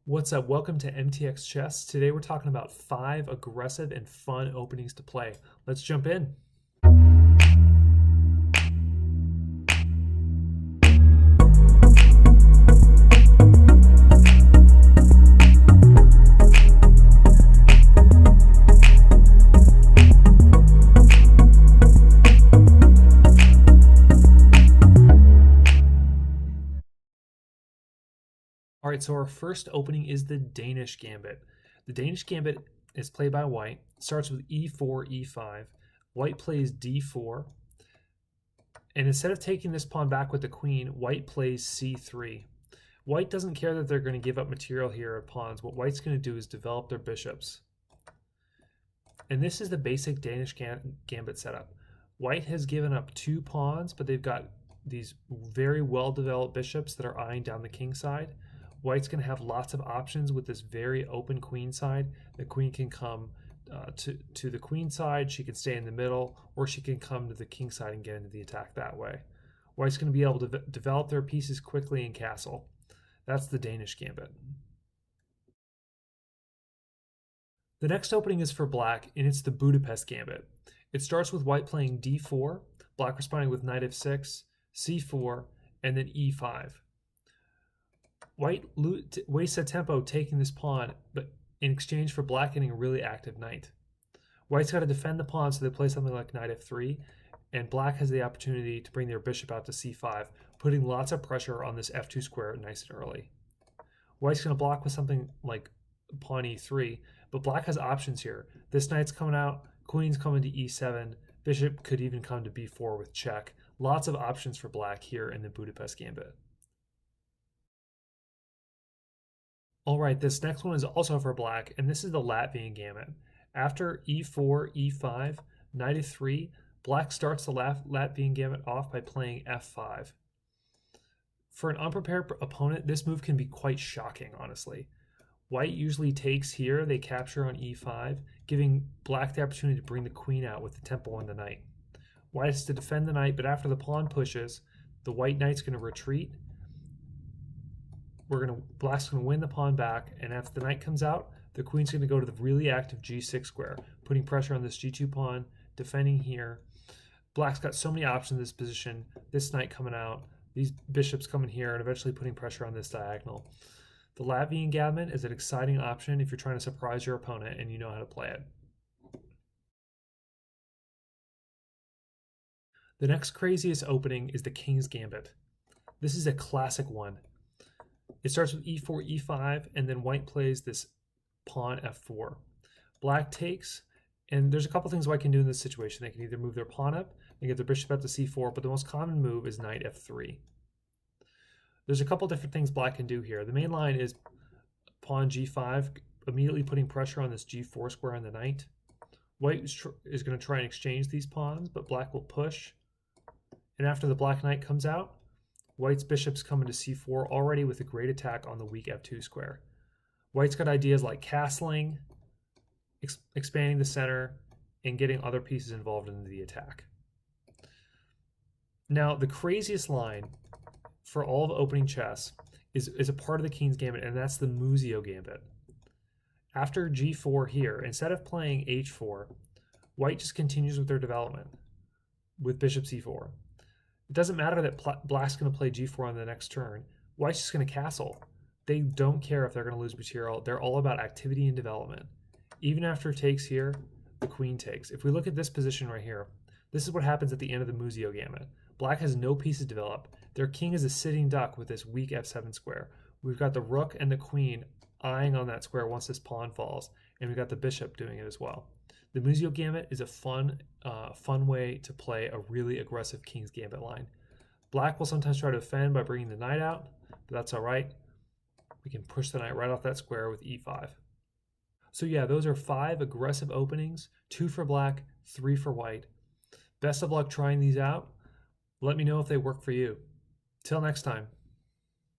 What's up? Welcome to MTXChess. Today we're talking about 5 aggressive and fun openings to play. Let's jump in. All right, so our first opening is the Danish Gambit. The Danish Gambit is played by white. It starts with e4, e5. White plays d4. And instead of taking this pawn back with the queen, white plays c3. White doesn't care that they're going to give up material here at pawns. What white's going to do is develop their bishops. And this is the basic Danish Gambit setup. White has given up 2 pawns, but they've got these very well-developed bishops that are eyeing down the king side. White's going to have lots of options with this very open queen side. The queen can come to the queen side, she can stay in the middle, or she can come to the king side and get into the attack that way. White's going to be able to develop their pieces quickly in castle. That's the Danish Gambit. The next opening is for black, and it's the Budapest Gambit. It starts with white playing d4, black responding with knight f6, c4, and then e5. White wastes a tempo taking this pawn, but in exchange for black getting a really active knight. White's got to defend the pawn, so they play something like knight f3, and black has the opportunity to bring their bishop out to c5, putting lots of pressure on this f2 square nice and early. White's going to block with something like pawn e3, but black has options here. This knight's coming out, queen's coming to e7, bishop could even come to b4 with check. Lots of options for black here in the Budapest Gambit. All right, this next one is also for black, and this is the Latvian Gambit. After e4, e5, knight f3, black starts the Latvian Gambit off by playing f5. For an unprepared opponent, this move can be quite shocking, honestly. White usually takes here, they capture on e5, giving black the opportunity to bring the queen out with the tempo on the knight. White has to defend the knight, but after the pawn pushes, the white knight's going to retreat. Black's going to win the pawn back, and after the knight comes out, the queen's going to go to the really active g6 square, putting pressure on this g2 pawn, defending here. Black's got so many options in this position, this knight coming out, these bishops coming here, and eventually putting pressure on this diagonal. The Latvian Gambit is an exciting option if you're trying to surprise your opponent and you know how to play it. The next craziest opening is the King's Gambit. This is a classic one. It starts with e4, e5, and then white plays this pawn f4. Black takes, and there's a couple things white can do in this situation. They can either move their pawn up and get their bishop up to c4, but the most common move is knight f3. There's a couple different things black can do here. The main line is pawn g5, immediately putting pressure on this g4 square on the knight. White is going to try and exchange these pawns, but black will push. And after the black knight comes out, white's bishop's coming to c4 already with a great attack on the weak f2 square. White's got ideas like castling, expanding the center, and getting other pieces involved in the attack. Now, the craziest line for all of opening chess is a part of the King's Gambit, and that's the Museo Gambit. After g4 here, instead of playing h4, white just continues with their development with bishop c4. It doesn't matter that black's going to play g4 on the next turn. White's just going to castle. They don't care if they're going to lose material. They're all about activity and development. Even after takes here, the queen takes. If we look at this position right here, this is what happens at the end of the Museo Gambit. Black has no pieces develop. Their king is a sitting duck with this weak f7 square. We've got the rook and the queen eyeing on that square once this pawn falls, and we've got the bishop doing it as well. The Museo Gambit is a fun way to play a really aggressive King's Gambit line. Black will sometimes try to defend by bringing the knight out, but that's all right. We can push the knight right off that square with e5. So yeah, those are 5 aggressive openings, 2 for black, 3 for white. Best of luck trying these out. Let me know if they work for you. Till next time.